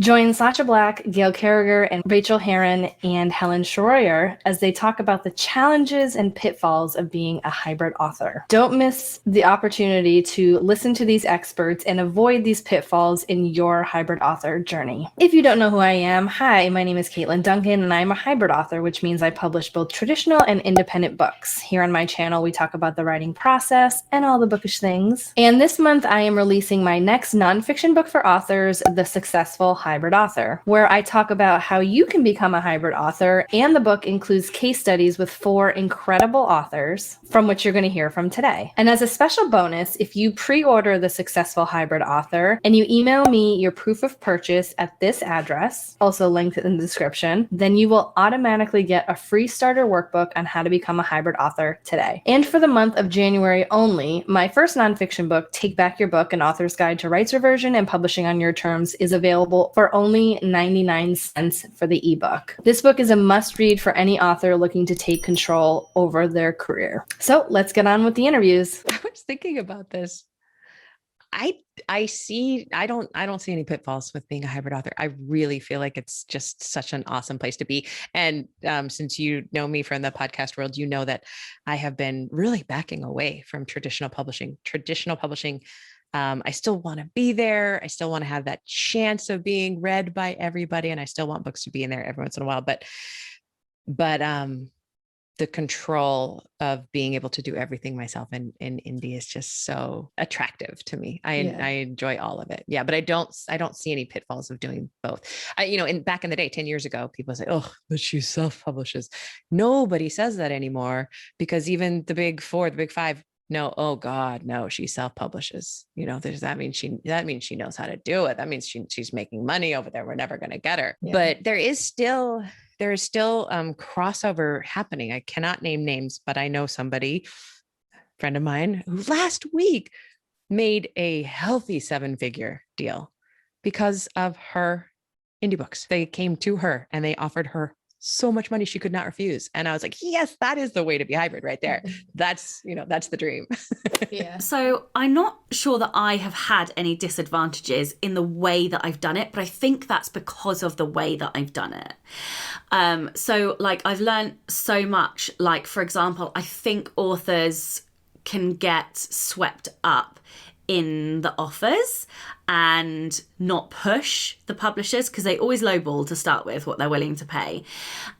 Join Sacha Black, Gail Carriger, and Rachael Herron and Helen Scheuerer as they talk about the challenges and pitfalls of being a hybrid author. Don't miss the opportunity to listen to these experts and avoid these pitfalls in your hybrid author journey. If you don't know who I am, hi, my name is Katlyn Duncan, and I'm a hybrid author, which means I publish both traditional and independent books. Here on my channel, we talk about the writing process and all the bookish things. And this month, I am releasing my next nonfiction book for authors, The Successful Hybrid Author, where I talk about how you can become a hybrid author, and the book includes case studies with 4 incredible authors from which you're going to hear from today. And as a special bonus, if you pre-order The Successful Hybrid Author and you email me your proof of purchase at this address, also linked in the description, then you will automatically get a free starter workbook on how to become a hybrid author today. And for the month of January only, my first nonfiction book, Take Back Your Book, An Author's Guide to Rights Reversion and Publishing on Your Terms, is available for only 99 cents for the ebook. This book is a must-read for any author looking to take control over their career. So let's get on with the interviews. I was thinking about this. I don't see any pitfalls with being a hybrid author. I really feel like it's just such an awesome place to be. And since you know me from the podcast world, you know that I have been really backing away from traditional publishing. I still want to be there. I still want to have that chance of being read by everybody. And I still want books to be in there every once in a while. But the control of being able to do everything myself in indie is just so attractive to me. I enjoy all of it. Yeah. But I don't see any pitfalls of doing both. Back in the day, 10 years ago, people say, oh, but she self-publishes. Nobody says that anymore, because even the big 4, the big 5, no, oh God, no, she self-publishes. That means she knows how to do it. That means she's making money over there. We're never going to get her. Yeah. But there is still crossover happening. I cannot name names, but I know somebody, a friend of mine, who last week made a healthy 7-figure deal because of her indie books. They came to her and they offered her so much money she could not refuse. And I was like, yes, that is the way to be hybrid right there. That's the dream. Yeah. So I'm not sure that I have had any disadvantages in the way that I've done it, but I think that's because of the way that I've done it. So I've learned so much. Like, for example, I think authors can get swept up in the offers and not push the publishers, because they always lowball to start with what they're willing to pay.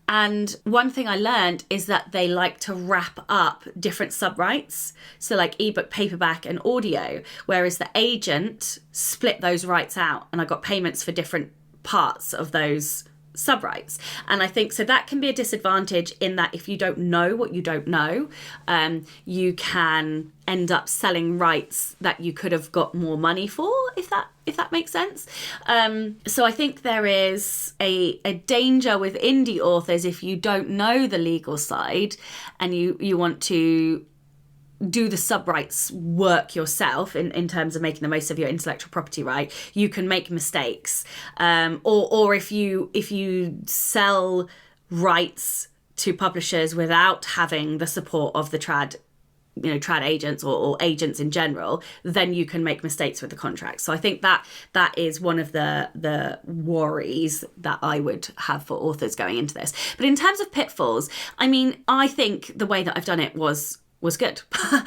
And one thing I learned is that they like to wrap up different sub-rights, so like ebook, paperback and audio, whereas the agent split those rights out and I got payments for different parts of those sub-rights. And I think so that can be a disadvantage in that if you don't know what you don't know, you can end up selling rights that you could have got more money for, if that makes sense. So I think there is a danger with indie authors if you don't know the legal side and you want to do the sub-rights work yourself in terms of making the most of your intellectual property right, you can make mistakes. Or if you sell rights to publishers without having the support of the trad agents or agents in general, then you can make mistakes with the contract. So I think that is one of the worries that I would have for authors going into this. But in terms of pitfalls, I think the way that I've done it was good.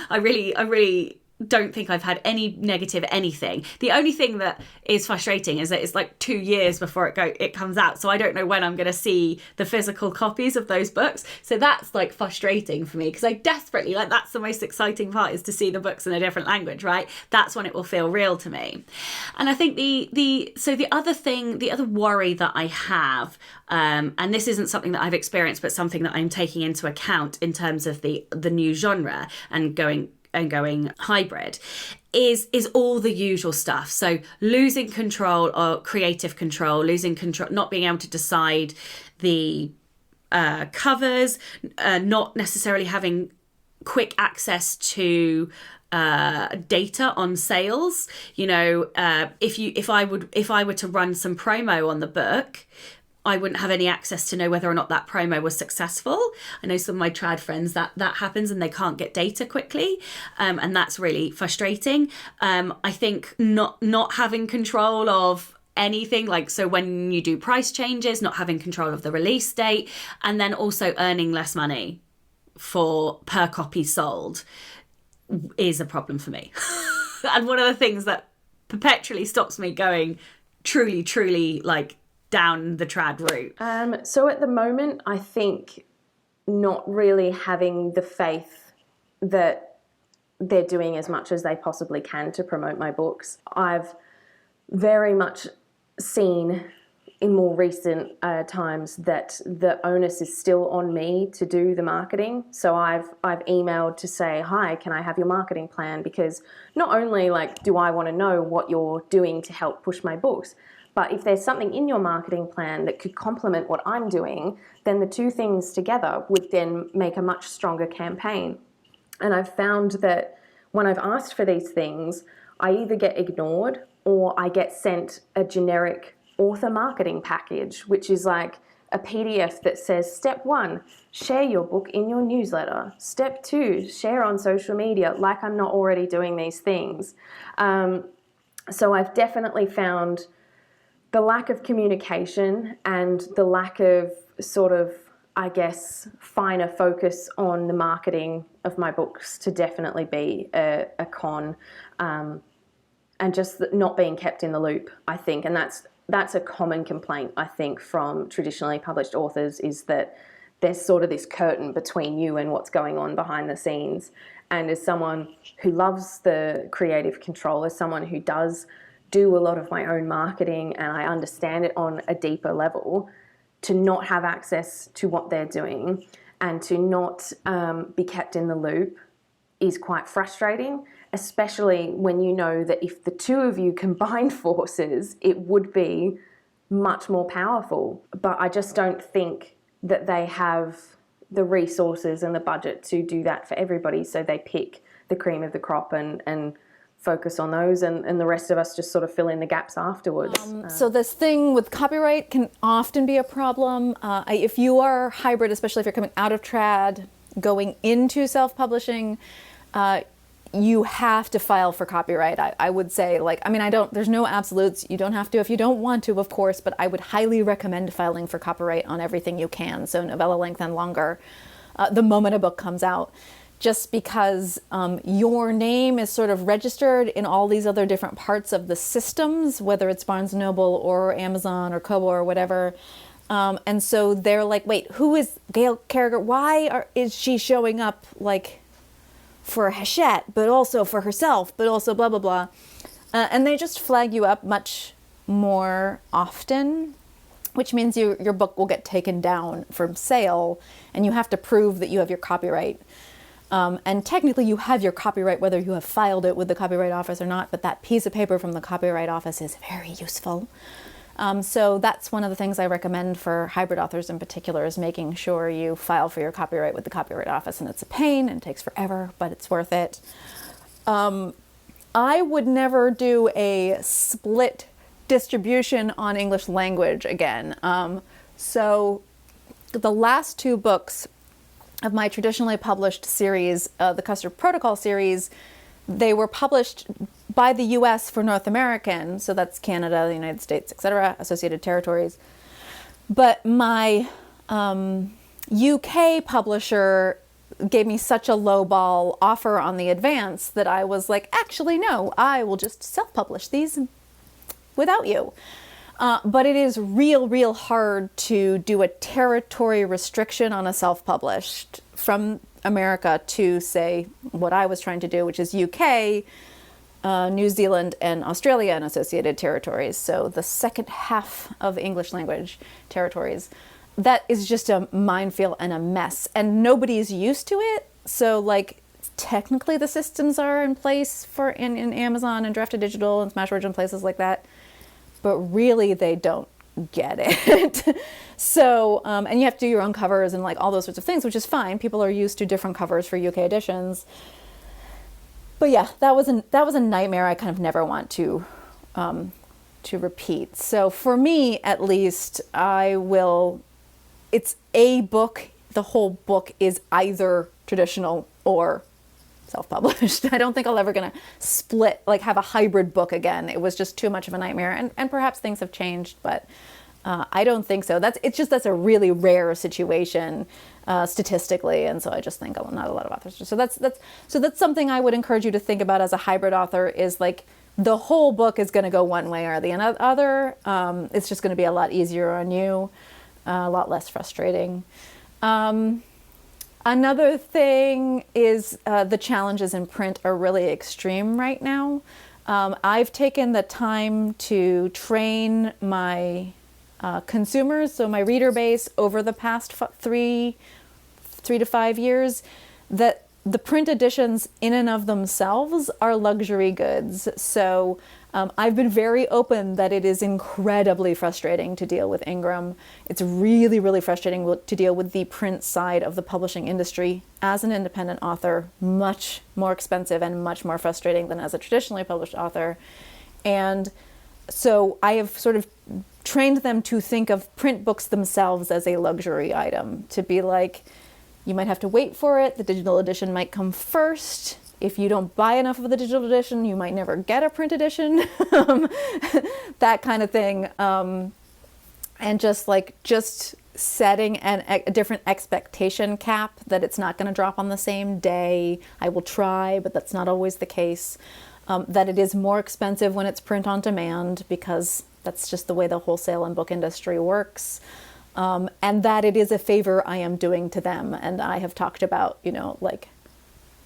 I really don't think I've had any negative anything. The only thing that is frustrating is that it's like 2 years before it comes out, so I don't know when I'm going to see the physical copies of those books. So that's like frustrating for me, because I desperately that's the most exciting part, is to see the books in a different language, right? That's when it will feel real to me. And I think the other worry that I have, and this isn't something that I've experienced, but something that I'm taking into account in terms of the new genre and going hybrid, is all the usual stuff. So losing control or creative control, losing control, not being able to decide the covers, not necessarily having quick access to data on sales. If I were to run some promo on the book, I wouldn't have any access to know whether or not that promo was successful. I know some of my trad friends that happens and they can't get data quickly. And that's really frustrating. I think not having control of anything, like, so when you do price changes, not having control of the release date, and then also earning less money for per copy sold is a problem for me. And one of the things that perpetually stops me going truly like down the trad route. So at the moment, I think not really having the faith that they're doing as much as they possibly can to promote my books. I've very much seen in more recent times that the onus is still on me to do the marketing. So I've emailed to say, hi, can I have your marketing plan? Because not only like do I want to know what you're doing to help push my books, but if there's something in your marketing plan that could complement what I'm doing, then the two things together would then make a much stronger campaign. And I've found that when I've asked for these things, I either get ignored or I get sent a generic author marketing package, which is like a PDF that says, step 1, share your book in your newsletter. Step 2, share on social media, like I'm not already doing these things. So I've definitely found the lack of communication and the lack of sort of, I guess, finer focus on the marketing of my books to definitely be a con, and just not being kept in the loop, I think. And that's a common complaint, I think, from traditionally published authors, is that there's sort of this curtain between you and what's going on behind the scenes. And as someone who loves the creative control, as someone who does do a lot of my own marketing and I understand it on a deeper level, to not have access to what they're doing and to not be kept in the loop is quite frustrating, especially when you know that if the two of you combined forces, it would be much more powerful. But I just don't think that they have the resources and the budget to do that for everybody, so they pick the cream of the crop and focus on those, and the rest of us just sort of fill in the gaps afterwards. So this thing with copyright can often be a problem. If you are hybrid, especially if you're coming out of trad, going into self-publishing, you have to file for copyright. I would say, there's no absolutes. You don't have to if you don't want to, of course, but I would highly recommend filing for copyright on everything you can, so novella length and longer, the moment a book comes out. Just because your name is sort of registered in all these other different parts of the systems, whether it's Barnes & Noble or Amazon or Kobo or whatever. And so they're like, wait, who is Gail Carriger? Why is she showing up like for Hachette, but also for herself, but also blah, blah, blah. And they just flag you up much more often, which means your book will get taken down from sale and you have to prove that you have your copyright. And technically you have your copyright whether you have filed it with the Copyright Office or not, but that piece of paper from the Copyright Office is very useful. So that's one of the things I recommend for hybrid authors in particular, is making sure you file for your copyright with the Copyright Office. And it's a pain and it takes forever, but it's worth it. I would never do a split distribution on English language again. So the last 2 books of my traditionally published series, the Custard Protocol series, they were published by the US for North American, so that's Canada, the United States, etc., associated territories. But my UK publisher gave me such a lowball offer on the advance that I was like, actually, no, I will just self-publish these without you. But it is real hard to do a territory restriction on a self-published from America to, say, what I was trying to do, which is UK, New Zealand, and Australia and associated territories. So the second half of English language territories. That is just a minefield and a mess, and nobody's used to it. So like technically the systems are in place for in Amazon and Drafted Digital and Smashwords and places like that, but really they don't get it. So, and you have to do your own covers and like all those sorts of things, which is fine. People are used to different covers for UK editions. But yeah, that was a nightmare I kind of never want to repeat. So for me, at least, it's a book. The whole book is either traditional or self-published. I don't think I'll ever gonna split, like have a hybrid book again. It was just too much of a nightmare, and perhaps things have changed, but I don't think so. That's a really rare situation statistically, and so I just think not a lot of authors. So that's something I would encourage you to think about as a hybrid author, is like the whole book is going to go one way or the other. It's just going to be a lot easier on you, a lot less frustrating. Another thing is the challenges in print are really extreme right now. I've taken the time to train my consumers, so my reader base, over the past 3 to 5 years, that the print editions in and of themselves are luxury goods. So I've been very open that it is incredibly frustrating to deal with Ingram. It's really, really frustrating to deal with the print side of the publishing industry as an independent author, much more expensive and much more frustrating than as a traditionally published author. And so I have sort of trained them to think of print books themselves as a luxury item, to be like, you might have to wait for it. The digital edition might come first. If you don't buy enough of the digital edition, you might never get a print edition, that kind of thing. And just setting a different expectation cap, that it's not going to drop on the same day. I will try, but that's not always the case. That it is more expensive when it's print on demand, because that's just the way the wholesale and book industry works. And that it is a favor I am doing to them. And I have talked about, like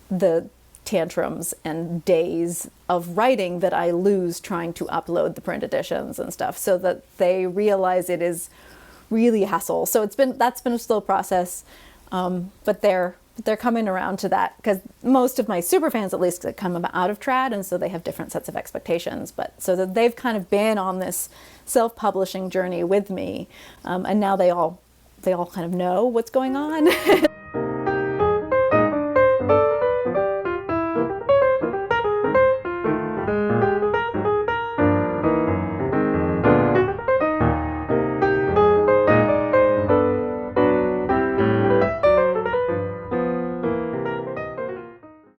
the tantrums and days of writing that I lose trying to upload the print editions and stuff, so that they realize it is really a hassle. So that's been a slow process, but they're coming around to that, because most of my super fans, at least, come out of trad, and so they have different sets of expectations. But so that they've kind of been on this self-publishing journey with me, and now they all kind of know what's going on.